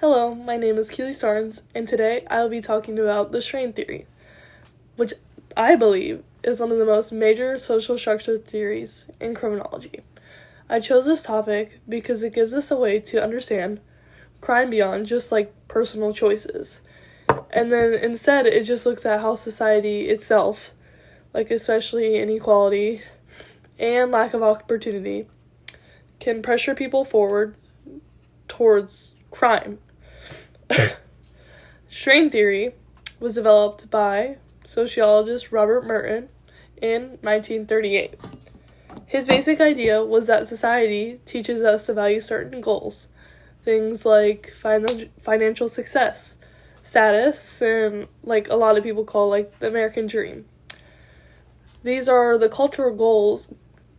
Hello, my name is Keely Starnes, and today I will be talking about the strain theory, which I believe is one of the most major social structure theories in criminology. I chose this topic because it gives us a way to understand crime beyond just like personal choices. And then instead, it just looks at how society itself, like especially inequality and lack of opportunity, can pressure people forward towards crime. Strain theory was developed by sociologist Robert Merton in 1938. His basic idea was that society teaches us to value certain goals, things like financial success, status, and like a lot of people call like the American dream. These are the cultural goals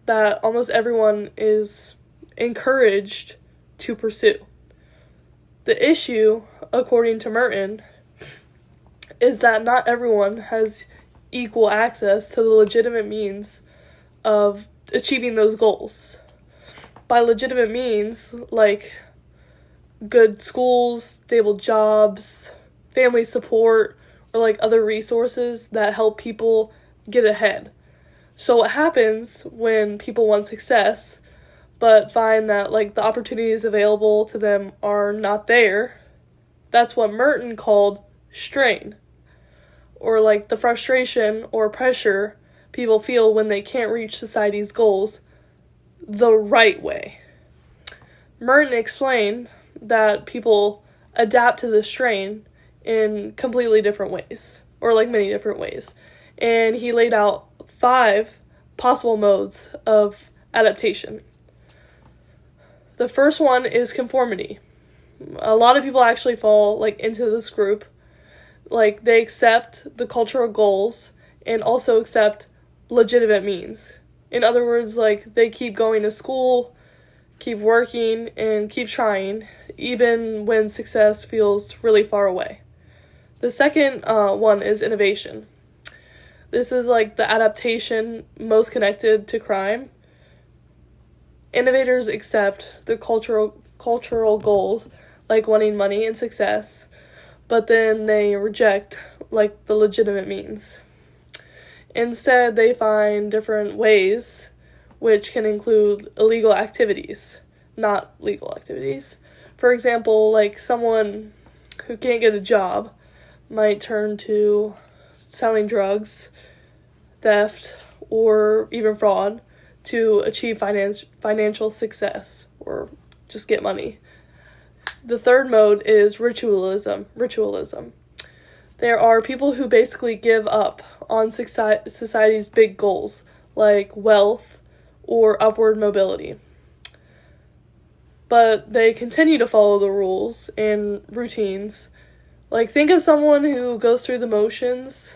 that almost everyone is encouraged to pursue. The issue, according to Merton, is that not everyone has equal access to the legitimate means of achieving those goals. By legitimate means, like good schools, stable jobs, family support, or like other resources that help people get ahead. So what happens when people want success but find that like the opportunities available to them are not there? That's what Merton called strain, or like the frustration or pressure people feel when they can't reach society's goals the right way. Merton explained that people adapt to this strain in completely different ways, or like many different ways. And he laid out 5 possible modes of adaptation. The first one is conformity. A lot of people actually fall like into this group. Like they accept the cultural goals and also accept legitimate means. In other words, like they keep going to school, keep working, and keep trying, even when success feels really far away. The second one is innovation. This is like the adaptation most connected to crime. Innovators accept the cultural goals, like wanting money and success, but then they reject like the legitimate means. Instead, they find different ways, which can include illegal activities, not legal activities. For example, like someone who can't get a job might turn to selling drugs, theft, or even fraud to achieve financial success or just get money. The third mode is ritualism. There are people who basically give up on society's big goals, like wealth or upward mobility. But they continue to follow the rules and routines. Like, think of someone who goes through the motions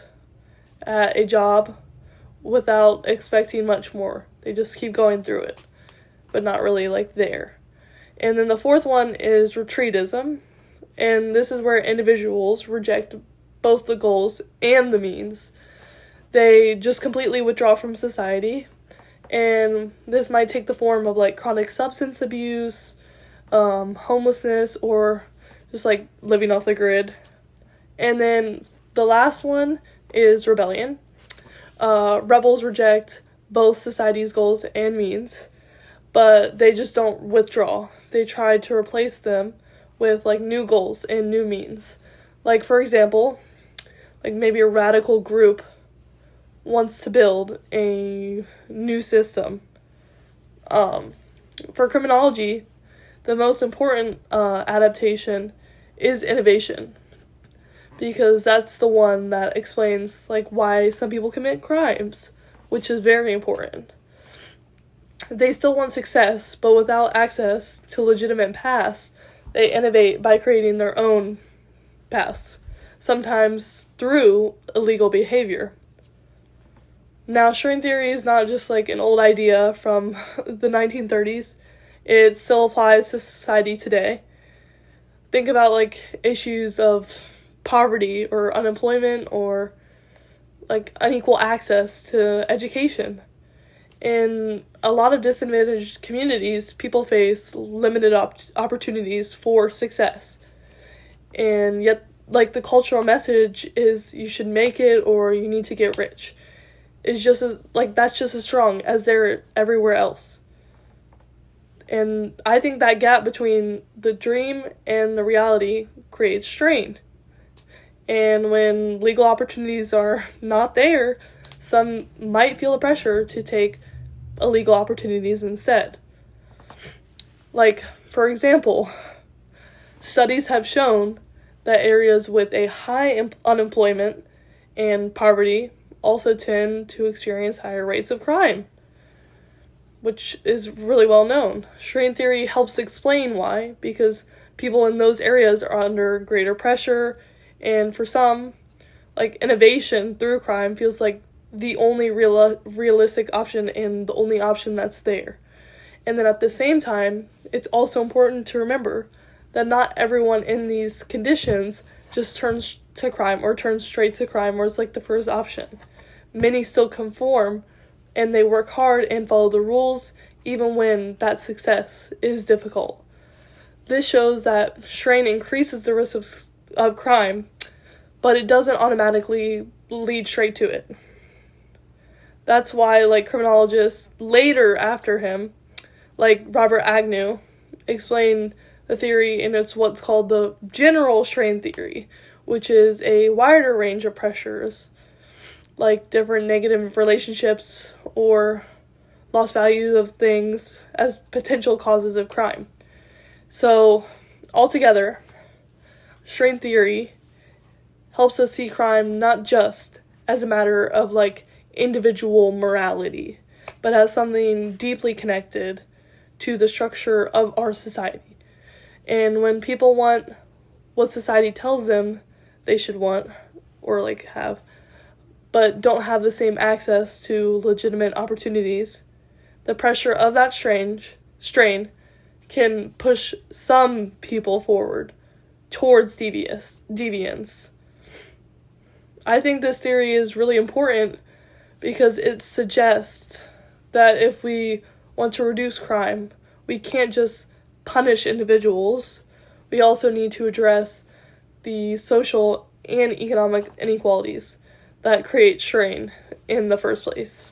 at a job without expecting much more. They just keep going through it, but not really like there. And then the fourth one is retreatism, and this is where individuals reject both the goals and the means. They just completely withdraw from society, and this might take the form of like chronic substance abuse, homelessness, or just like living off the grid. And then the last one is rebellion. Rebels reject both society's goals and means, but they just don't withdraw. They try to replace them with like new goals and new means. Like, for example, like maybe a radical group wants to build a new system. For criminology, the most important adaptation is innovation, because that's the one that explains like why some people commit crimes, which is very important. They still want success, but without access to legitimate paths, they innovate by creating their own paths, sometimes through illegal behavior. Now, strain theory is not just like an old idea from the 1930s. It still applies to society today. Think about like issues of poverty or unemployment or like unequal access to education. In a lot of disadvantaged communities, people face limited opportunities for success. and yet, like, the cultural message is you should make it or you need to get rich. It's just that's just as strong as they're everywhere else. And I think that gap between the dream and the reality creates strain. And when legal opportunities are not there, some might feel the pressure to take illegal opportunities instead. Like, for example, studies have shown that areas with a high unemployment and poverty also tend to experience higher rates of crime, which is really well known. Strain theory helps explain why, because people in those areas are under greater pressure, and for some, like, innovation through crime feels like the only realistic option and the only option that's there. And then at the same time, it's also important to remember that not everyone in these conditions just turns to crime or turns straight to crime or it's like the first option. Many still conform and they work hard and follow the rules even when that success is difficult. This shows that strain increases the risk of crime, but it doesn't automatically lead straight to it. That's why, like, criminologists later after him, like Robert Agnew, explained the theory in its what's called the general strain theory, which is a wider range of pressures, like different negative relationships or lost values of things as potential causes of crime. So, altogether, strain theory helps us see crime not just as a matter of, like, individual morality, but as something deeply connected to the structure of our society. And when people want what society tells them they should want or, like, have, but don't have the same access to legitimate opportunities, the pressure of that strain can push some people forward towards deviance. I think this theory is really important because it suggests that if we want to reduce crime, we can't just punish individuals. We also need to address the social and economic inequalities that create strain in the first place.